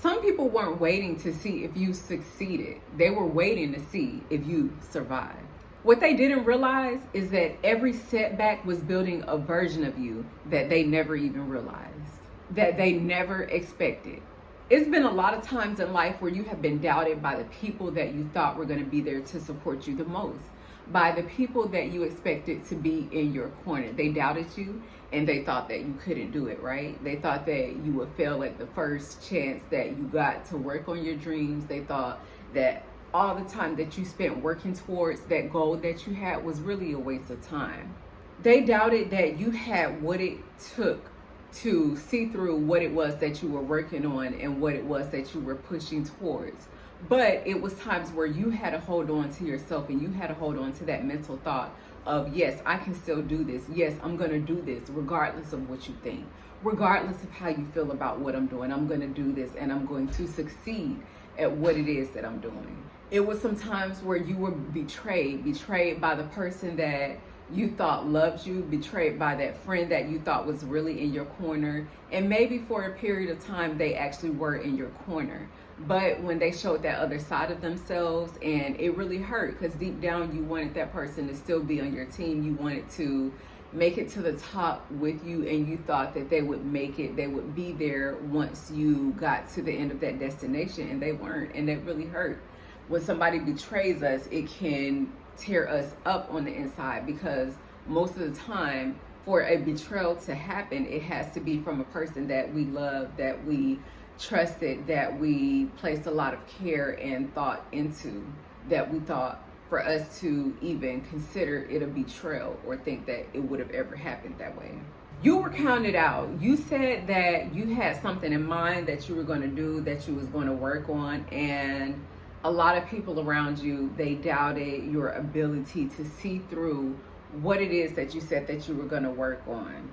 Some people weren't waiting to see if you succeeded. They were waiting to see if you survived. What they didn't realize is that every setback was building a version of you that they never even realized, that they never expected. It's been a lot of times in life where you have been doubted by the people that you thought were going to be there to support you the most, by the people that you expected to be in your corner. They doubted you and they thought that you couldn't do it, right? They thought that you would fail at the first chance that you got to work on your dreams. They thought that all the time that you spent working towards that goal that you had was really a waste of time. They doubted that you had what it took to see through what it was that you were working on and what it was that you were pushing towards. But it was times where you had to hold on to yourself and you had to hold on to that mental thought of, yes, I can still do this. Yes, I'm going to do this regardless of what you think, regardless of how you feel about what I'm doing. I'm going to do this and I'm going to succeed at what it is that I'm doing. It was some times where you were betrayed by the person that you thought loved you, betrayed by that friend that you thought was really in your corner. And maybe for a period of time, they actually were in your corner. But when they showed that other side of themselves, and it really hurt, because deep down you wanted that person to still be on your team. You wanted to make it to the top with you, and you thought that they would make it, they would be there once you got to the end of that destination, and they weren't. And that really hurt. When somebody betrays us, it can tear us up on the inside, because most of the time for a betrayal to happen, it has to be from a person that we love, that we trusted, that we placed a lot of care and thought into, that we thought for us to even consider it a betrayal or think that it would have ever happened that way. You were counted out. You said that you had something in mind that you were going to do, that you was going to work on, and a lot of people around you, they doubted your ability to see through what it is that you said that you were going to work on.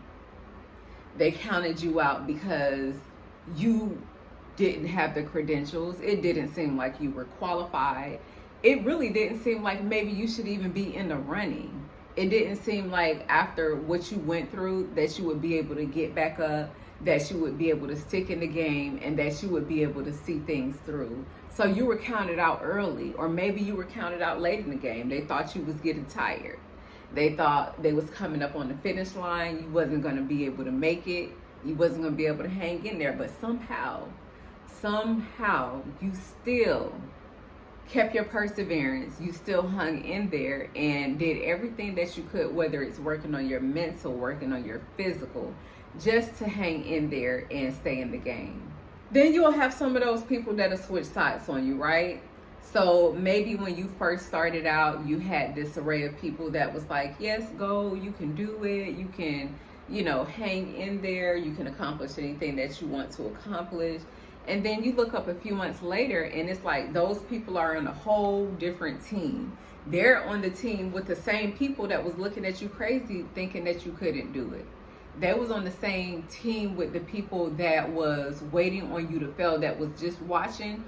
They counted you out because you didn't have the credentials. It didn't seem like you were qualified. It really didn't seem like maybe you should even be in the running. It didn't seem like after what you went through that you would be able to get back up, that you would be able to stick in the game, and that you would be able to see things through. So you were counted out early, or maybe you were counted out late in the game. They thought you was getting tired. They thought they was coming up on the finish line. You wasn't going to be able to make it. You wasn't going to be able to hang in there. But somehow you still kept your perseverance. You still hung in there and did everything that you could, whether it's working on your mental, working on your physical, just to hang in there and stay in the game. Then you'll have some of those people that'll switch sides on you, right? So maybe when you first started out, you had this array of people that was like, yes, go, you can do it, you can, hang in there, you can accomplish anything that you want to accomplish. And then you look up a few months later and it's like those people are on a whole different team. They're on the team with the same people that was looking at you crazy, thinking that you couldn't do it. They was on the same team with the people that was waiting on you to fail, that was just watching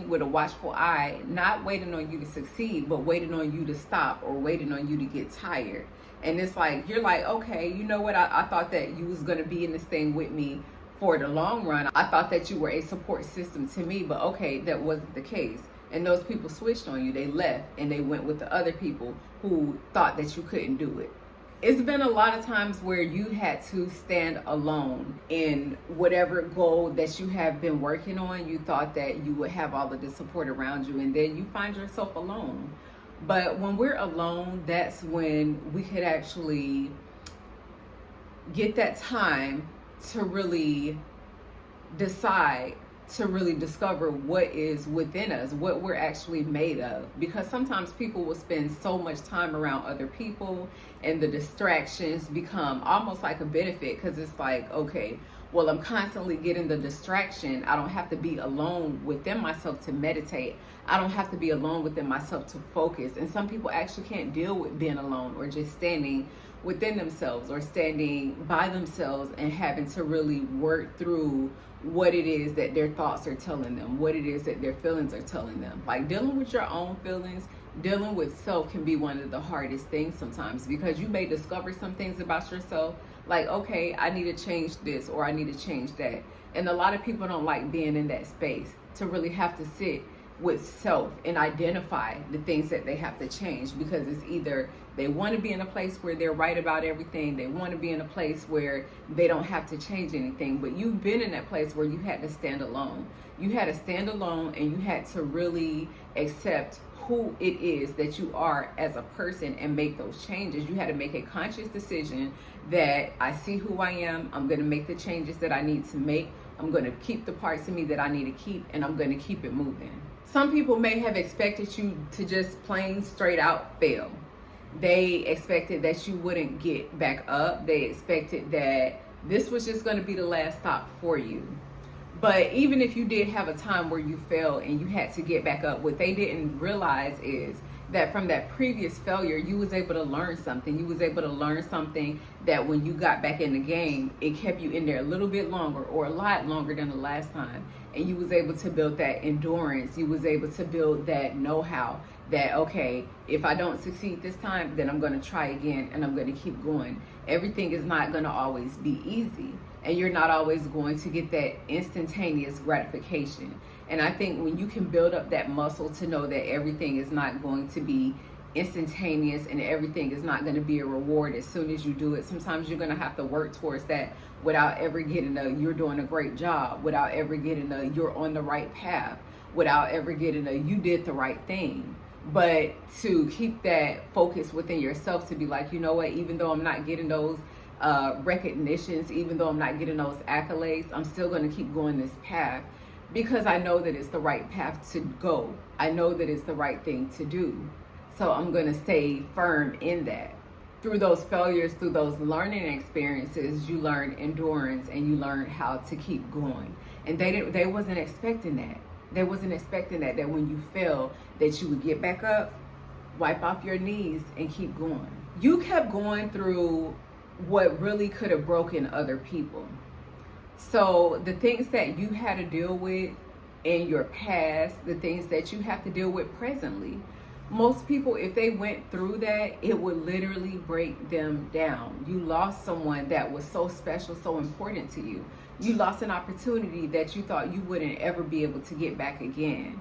with a watchful eye, not waiting on you to succeed, but waiting on you to stop or waiting on you to get tired. And it's like, you're like, okay, you know what? I thought that you was going to be in this thing with me for the long run. I thought that you were a support system to me, but okay, that wasn't the case. And those people switched on you. They left and they went with the other people who thought that you couldn't do it. It's been a lot of times where you had to stand alone in whatever goal that you have been working on. You thought that you would have all of the support around you, and then you find yourself alone. But when we're alone, that's when we could actually get that time to really decide, to really discover what is within us, what we're actually made of. Because sometimes people will spend so much time around other people and the distractions become almost like a benefit, because it's like, okay, well, I'm constantly getting the distraction. I don't have to be alone within myself to meditate. I don't have to be alone within myself to focus. And some people actually can't deal with being alone or just standing within themselves or standing by themselves and having to really work through what it is that their thoughts are telling them, what it is that their feelings are telling them. Like dealing with your own feelings, dealing with self can be one of the hardest things sometimes, because you may discover some things about yourself, Like, okay, I need to change this or I need to change that. And a lot of people don't like being in that space to really have to sit with self and identify the things that they have to change, because it's either they want to be in a place where they're right about everything, they want to be in a place where they don't have to change anything. But you've been in that place where you had to stand alone. You had to stand alone and you had to really accept who it is that you are as a person and make those changes. You had to make a conscious decision that I see who I am, I'm going to make the changes that I need to make, I'm going to keep the parts of me that I need to keep, and I'm going to keep it moving. Some people may have expected you to just plain straight out fail. They expected that you wouldn't get back up. They expected that this was just going to be the last stop for you. But even if you did have a time where you failed and you had to get back up, what they didn't realize is that from that previous failure, you was able to learn something. You was able to learn something that when you got back in the game, it kept you in there a little bit longer or a lot longer than the last time. And you was able to build that endurance. You was able to build that know-how that, okay, if I don't succeed this time, then I'm going to try again and I'm going to keep going. Everything is not going to always be easy. And you're not always going to get that instantaneous gratification. And I think when you can build up that muscle to know that everything is not going to be instantaneous and everything is not going to be a reward as soon as you do it, sometimes you're going to have to work towards that without ever getting a you're doing a great job, without ever getting a you're on the right path, without ever getting a you did the right thing. But to keep that focus within yourself, to be like, you know what, even though I'm not getting those recognitions, even though I'm not getting those accolades, I'm still going to keep going this path because I know that it's the right path to go. I know that it's the right thing to do. So I'm going to stay firm in that. Through those failures, through those learning experiences, you learn endurance and you learn how to keep going. And they wasn't expecting that. They wasn't expecting that when you fail, that you would get back up, wipe off your knees and keep going. You kept going through what really could have broken other people. So the things that you had to deal with in your past, the things that you have to deal with presently, most people, if they went through that, it would literally break them down. You lost someone that was so special, so important to you. You lost an opportunity that you thought you wouldn't ever be able to get back again.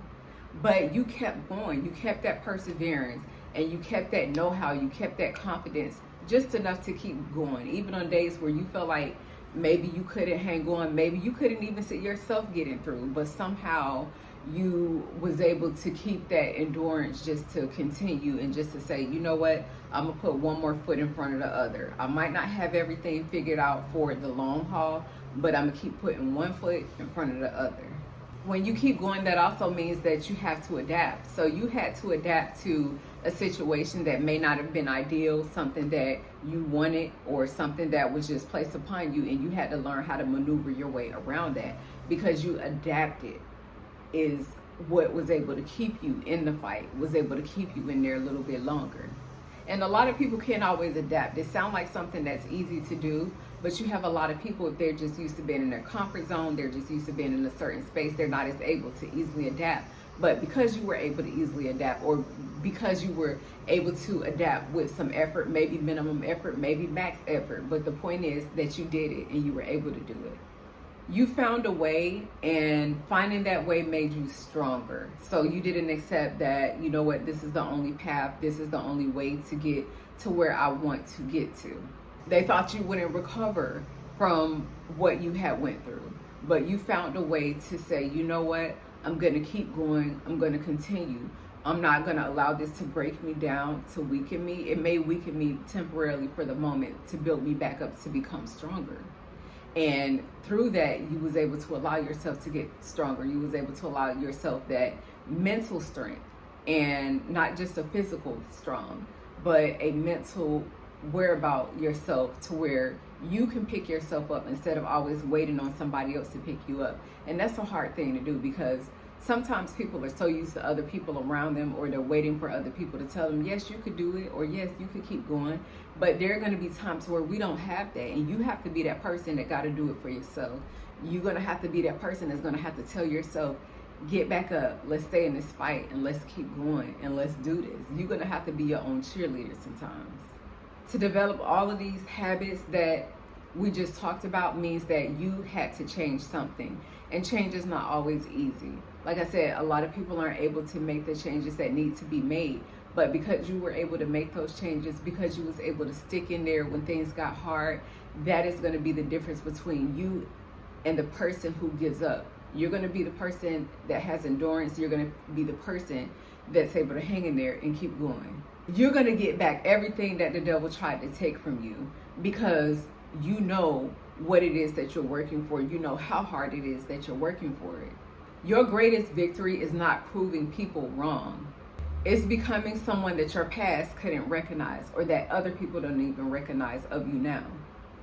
But you kept going, you kept that perseverance, and you kept that know-how, you kept that confidence, just enough to keep going. Even on days where you felt like maybe you couldn't hang on, maybe you couldn't even see yourself getting through, but somehow you was able to keep that endurance just to continue and just to say, you know what, I'm gonna put one more foot in front of the other. I might not have everything figured out for the long haul, but I'm gonna keep putting one foot in front of the other. When you keep going, that also means that you have to adapt. So you had to adapt to a situation that may not have been ideal, something that you wanted, or something that was just placed upon you, and you had to learn how to maneuver your way around that because you adapted is what was able to keep you in the fight, was able to keep you in there a little bit longer. And a lot of people can't always adapt. It sounds like something that's easy to do, but you have a lot of people, if they're just used to being in their comfort zone, they're just used to being in a certain space, they're not as able to easily adapt. But because you were able to easily adapt, or because you were able to adapt with some effort, maybe minimum effort, maybe max effort, but the point is that you did it and you were able to do it. You found a way, and finding that way made you stronger. So you didn't accept that, you know what, this is the only path, this is the only way to get to where I want to get to. They thought you wouldn't recover from what you had went through, but you found a way to say, you know what, I'm gonna keep going, I'm gonna continue. I'm not gonna allow this to break me down, to weaken me. It may weaken me temporarily for the moment to build me back up to become stronger. And through that, you was able to allow yourself to get stronger. You was able to allow yourself that mental strength, and not just a physical strong, but a mental whereabout yourself to where you can pick yourself up instead of always waiting on somebody else to pick you up. And that's a hard thing to do because sometimes people are so used to other people around them, or they're waiting for other people to tell them, yes, you could do it, or yes, you could keep going. But there are going to be times where we don't have that, and you have to be that person that got to do it for yourself. You're going to have to be that person that's going to have to tell yourself, get back up, let's stay in this fight, and let's keep going, and let's do this. You're going to have to be your own cheerleader sometimes. To develop all of these habits that we just talked about means that you had to change something. And change is not always easy. Like I said, a lot of people aren't able to make the changes that need to be made. But because you were able to make those changes, because you was able to stick in there when things got hard, that is going to be the difference between you and the person who gives up. You're going to be the person that has endurance. You're going to be the person that's able to hang in there and keep going. You're going to get back everything that the devil tried to take from you, because you know what it is that you're working for. You know how hard it is that you're working for it. Your greatest victory is not proving people wrong. It's becoming someone that your past couldn't recognize, or that other people don't even recognize of you now.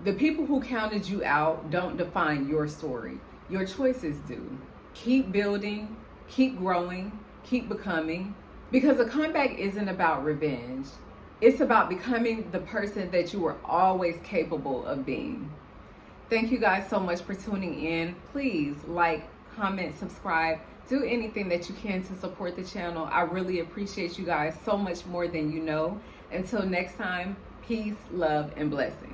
The people who counted you out don't define your story. Your choices do. Keep building, keep growing, keep becoming. Because a comeback isn't about revenge. It's about becoming the person that you were always capable of being. Thank you guys so much for tuning in. Please like, comment, subscribe. Do anything that you can to support the channel. I really appreciate you guys so much more than you know. Until next time, peace, love, and blessings.